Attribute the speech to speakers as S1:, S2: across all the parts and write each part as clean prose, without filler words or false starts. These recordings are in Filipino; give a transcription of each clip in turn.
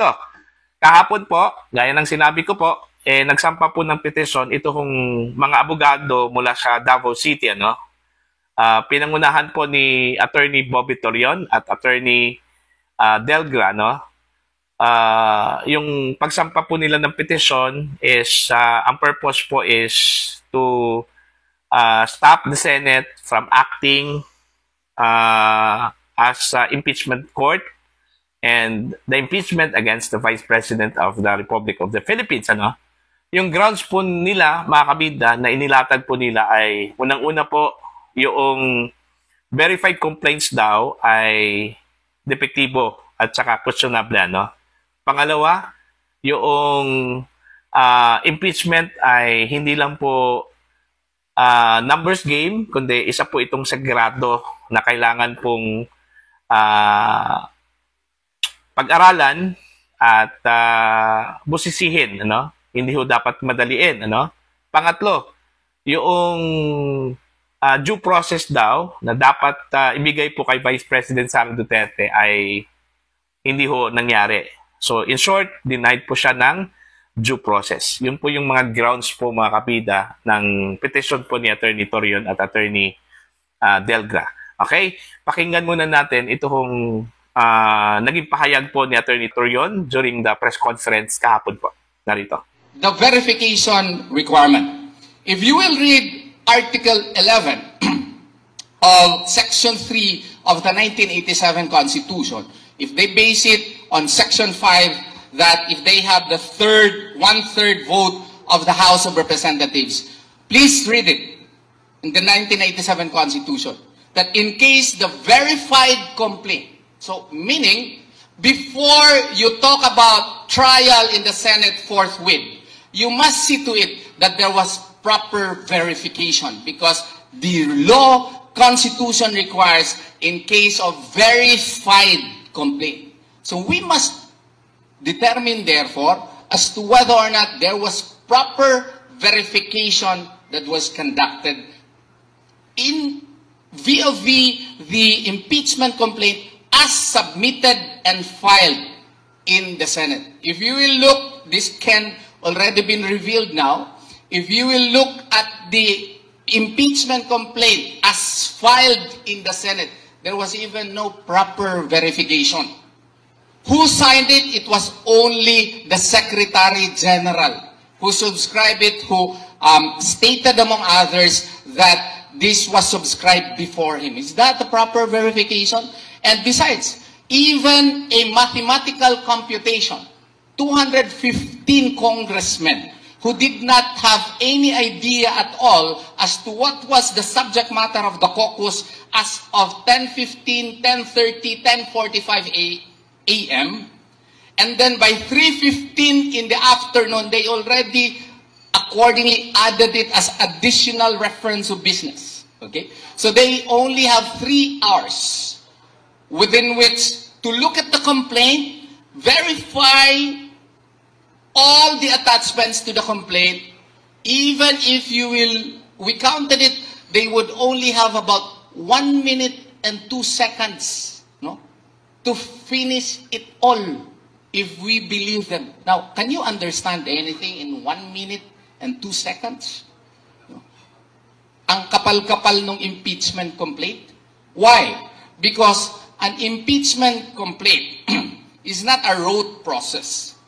S1: ito, kahapon po, gaya ng sinabi ko po, nagsampa po ng petisyon ito kung mga abogado mula sa Davao City, ano? Pinangunahan po ni Attorney Bobby Torion at Attorney Delgra, no? Yung pagsampa po nila ng petisyon is, ang purpose po is to stop the Senate from acting as impeachment court and the impeachment against the Vice President of the Republic of the Philippines, ano? Yung grounds po nila, mga kabida, na inilatag po nila ay, unang-una po, yung verified complaints daw ay depektibo at saka questionable, ano? Pangalawa, yung impeachment ay hindi lang po numbers game, kundi isa po itong sagrado na kailangan pong pag-aralan at busisihin, ano? Hindi ho dapat madaliin, ano? Pangatlo, yung due process daw na dapat ibigay po kay Vice President Sara Duterte ay hindi ho nangyari. So, in short, denied po siya ng due process. Yun po yung mga grounds po, mga kapida, ng petition po ni Attorney Torion at Attorney Delgra. Okay? Pakinggan muna natin ito kung naging pahayag po ni Attorney Torion during the press conference kahapon po. Narito.
S2: The verification requirement. If you will read Article 11 of Section 3 of the 1987 Constitution, if they base it on Section 5, that if they have the one-third vote of the House of Representatives, please read it in the 1987 Constitution, that in case the verified complaint, so meaning, before you talk about trial in the Senate forthwith, you must see to it that there was proper verification, because the law Constitution requires in case of verified complaint. So we must determine, therefore, as to whether or not there was proper verification that was conducted in vis-a-vis the impeachment complaint as submitted and filed in the Senate. If you will look, this can already been revealed now, if you will look at the impeachment complaint as filed in the Senate, there was even no proper verification. Who signed it? It was only the Secretary General who subscribed it, who stated among others that this was subscribed before him. Is that the proper verification? And besides, even a mathematical computation, 215 congressmen who did not have any idea at all as to what was the subject matter of the caucus as of 10:15, 10:30, 10:45 a.m. And then by 3:15 in the afternoon, they already accordingly added it as additional reference of business. Okay? So they only have 3 hours within which to look at the complaint, verify all the attachments to the complaint. Even if you will, we counted it, they would only have about 1 minute and 2 seconds, no, to finish it all, if we believe them. Now, can you understand anything in 1 minute and 2 seconds? No? Ang kapal-kapal ng impeachment complaint. Why? Because an impeachment complaint is not a rote process.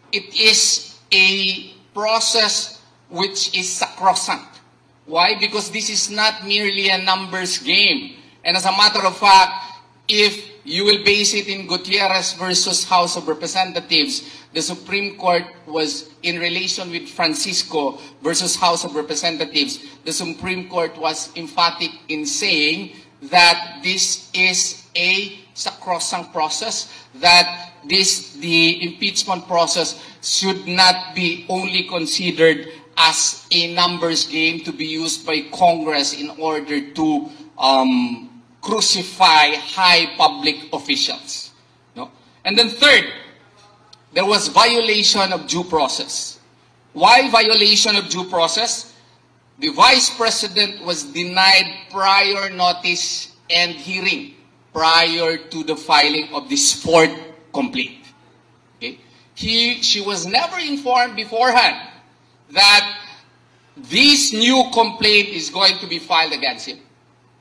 S2: It is a process which is sacrosanct. Why? Because this is not merely a numbers game. And as a matter of fact, if you will base it in Gutierrez versus House of Representatives, the Supreme Court was in relation with Francisco versus House of Representatives. The Supreme Court was emphatic in saying that this is a sacrosanct process, that the impeachment process should not be only considered as a numbers game to be used by Congress in order to crucify high public officials. No? And then third, there was violation of due process. Why violation of due process? The Vice President was denied prior notice and hearing prior to the filing of this fourth complaint. Okay? She was never informed beforehand that this new complaint is going to be filed against him.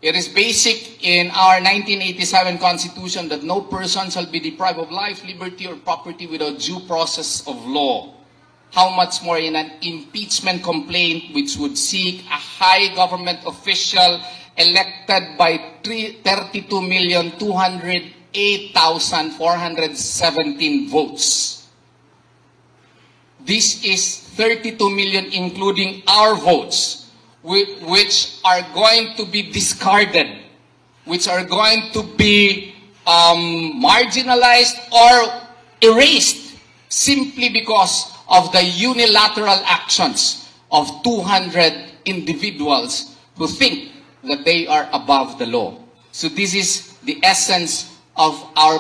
S2: It is basic in our 1987 Constitution that no person shall be deprived of life, liberty, or property without due process of law. How much more in an impeachment complaint which would seek a high government official elected by 32,208,417 votes. This is 32 million including our votes, which are going to be discarded, which are going to be marginalized or erased simply because of the unilateral actions of 200 individuals who think that they are above the law. So this is the essence of our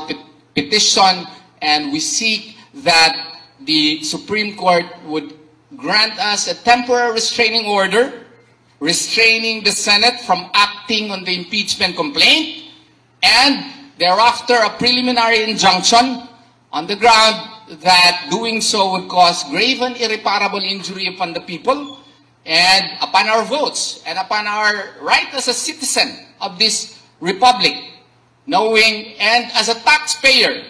S2: petition, and we seek that the Supreme Court would grant us a temporary restraining order, restraining the Senate from acting on the impeachment complaint, and thereafter a preliminary injunction on the ground that doing so would cause grave and irreparable injury upon the people and upon our votes and upon our right as a citizen of this republic, knowing, and as a taxpayer,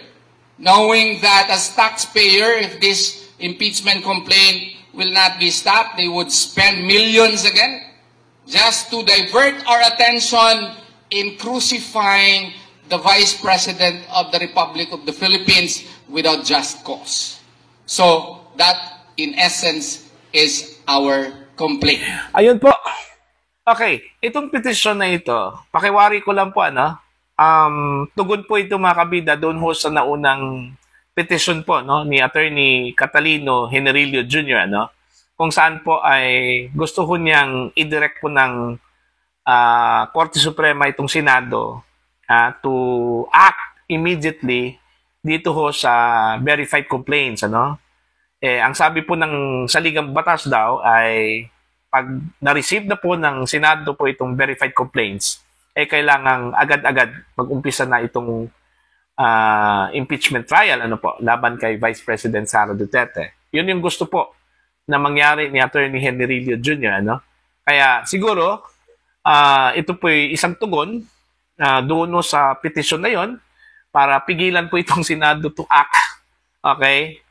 S2: knowing that as taxpayer, if this impeachment complaint will not be stopped, they would spend millions again just to divert our attention in crucifying the Vice President of the Republic of the Philippines without just cause. So that, in essence, is our complaint.
S1: Ayun po. Okay, itong petition na ito, pakiwari ko lang po, tugon po ito mga kabida doon ho sa naunang petition po ni Attorney Catalino Generilio Jr. Kung saan po ay gusto ho niyang i-direct po ng Korte Suprema itong Senado to act immediately dito ho sa verified complaints. Ang sabi po ng saligang batas daw ay pag na-receive na po ng Senado po itong verified complaints, kailangang agad-agad mag-umpisa na itong impeachment trial laban kay Vice President Sara Duterte. Yun yung gusto po na mangyari ni Attorney Generilio Jr. Kaya siguro ito po isang tugon doon sa petition na yon para pigilan po itong Senado to act,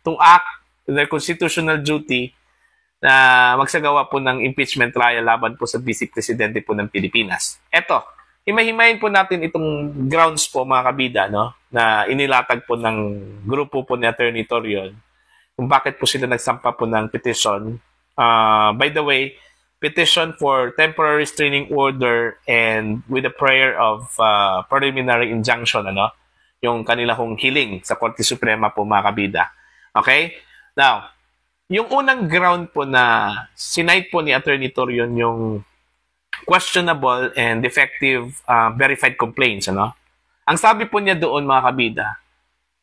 S1: to act their constitutional duty na magsagawa po ng impeachment trial laban po sa Vice Presidente po ng Pilipinas. Eto, himahimayin po natin itong grounds po mga kabida na inilatag po ng grupo po ni Attorney Torion kung bakit po sila nagsampa po ng petition. By the way, petition for temporary restraining order and with a prayer of preliminary injunction, yung kanila hong hiling sa Korte Suprema po mga kabida. Okay? Now, yung unang ground po na sinite po ni Attorney Torion yung questionable and defective verified complaints. Ang sabi po niya doon mga kabida,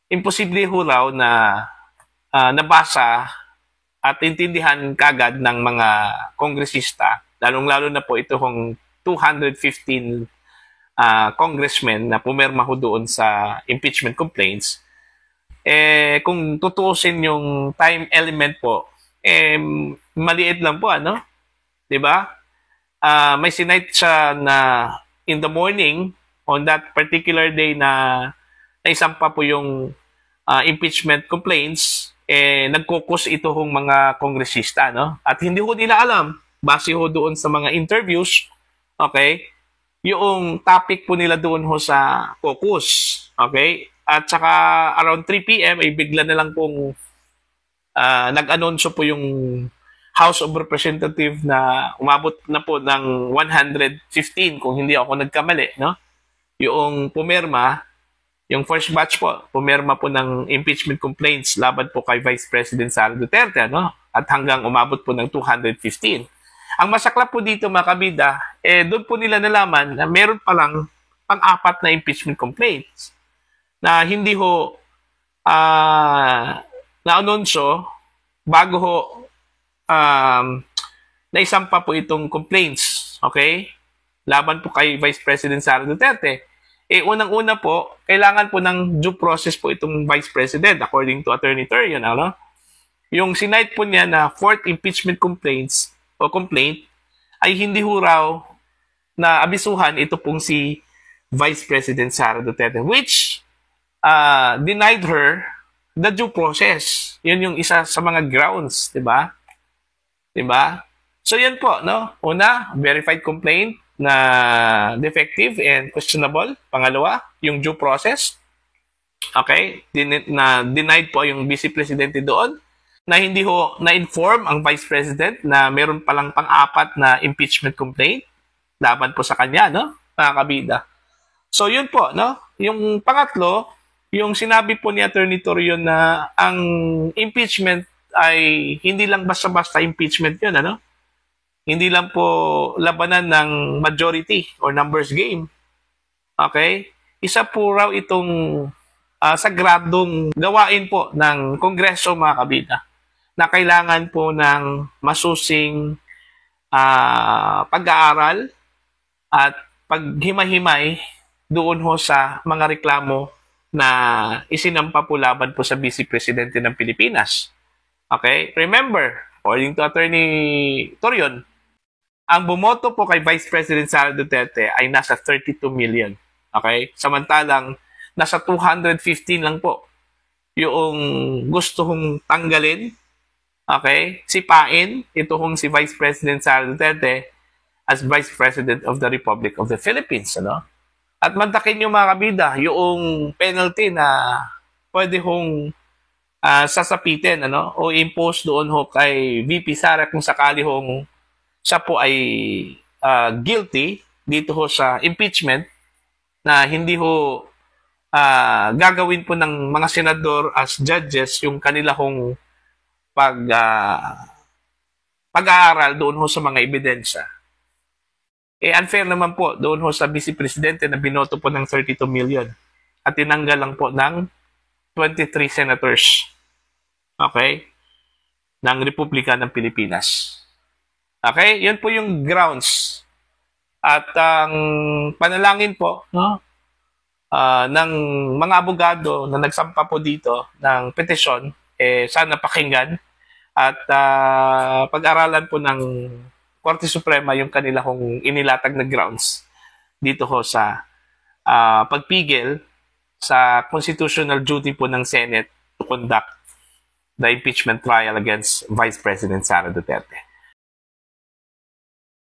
S1: imposible ho raw na nabasa at intindihan kagad ng mga kongresista, lalong-lalo na po ito hong 215 congressmen na pumirma ho doon sa impeachment complaints. Kung tutuusin yung time element po, maliit lang po, diba? May sinite siya na in the morning, on that particular day na naisampa po yung impeachment complaints, nagkukos ito hong mga kongresista, At hindi ho nila alam, base ho doon sa mga interviews, yung topic po nila doon ho sa caucus, At saka around 3 p.m. ay bigla na lang pong nag-anunsyo po yung House of Representatives na umabot na po ng 115 kung hindi ako nagkamali, Yung pumirma, yung first batch po, pumirma po ng impeachment complaints laban po kay Vice President Sara Duterte, At hanggang umabot po ng 215. Ang masaklap po dito mga kabida, doon po nila nalaman na meron palang pang-apat na impeachment complaints na hindi ho na-anunsyo bago ho naisampa po itong complaints, laban po kay Vice President Sara Duterte. Unang-una po, kailangan po ng due process po itong Vice President according to Attorney Terion, ano? Yung sinight po niya na fourth impeachment complaint ay hindi ho raw na abisuhan ito pong si Vice President Sara Duterte, which denied her the due process. Yun yung isa sa mga grounds, di ba? Di ba? So yan po, no? Una, verified complaint na defective and questionable. Pangalawa, yung due process. Okay? Denied po yung Vice Presidente doon na hindi ho na-inform ang Vice President na meron palang pang-apat na impeachment complaint laban po sa kanya, no? Mga kabida. So yun po, no? Yung pangatlo, yung sinabi po ni Attorney Torion na ang impeachment ay hindi lang basta-basta impeachment yun, ano? Hindi lang po labanan ng majority or numbers game. Okay? Isa po raw itong sagradong gawain po ng Kongreso, mga kabida, na kailangan po ng masusing pag-aaral at paghimay-himay doon ho sa mga reklamo na isinampa po laban po sa Vice Presidente ng Pilipinas. Okay? Remember, according to Attorney Torion, ang bumoto po kay Vice President Sara Duterte ay nasa 32 million. Okay? Samantalang, nasa 215 lang po yung gusto hong tanggalin, okay? Sipain, ito hong si Vice President Sara Duterte as Vice President of the Republic of the Philippines. Ano? At mantakin nyo mga kabida, yung penalty na pwede hong sasapitin, ano? O impose doon ho kay VP Sara kung sakali hong siya po ay guilty dito ho sa impeachment na hindi ho gagawin po ng mga senador as judges yung kanila hong pag-aaral doon ho sa mga ebidensya. Unfair naman po doon ho sa Vice Presidente na binoto po ng 32 million at tinanggal lang po ng 23 senators. Okay? Ng Republika ng Pilipinas. Okay? Yun po yung grounds. At ang panalangin po, no, ng mga abogado na nagsampa po dito ng petisyon, sana pakinggan at pag-aralan po ng Korte Suprema yung kanila kong inilatag na grounds dito ho sa pagpigil sa constitutional duty po ng Senate to conduct the impeachment trial against Vice President Sara Duterte.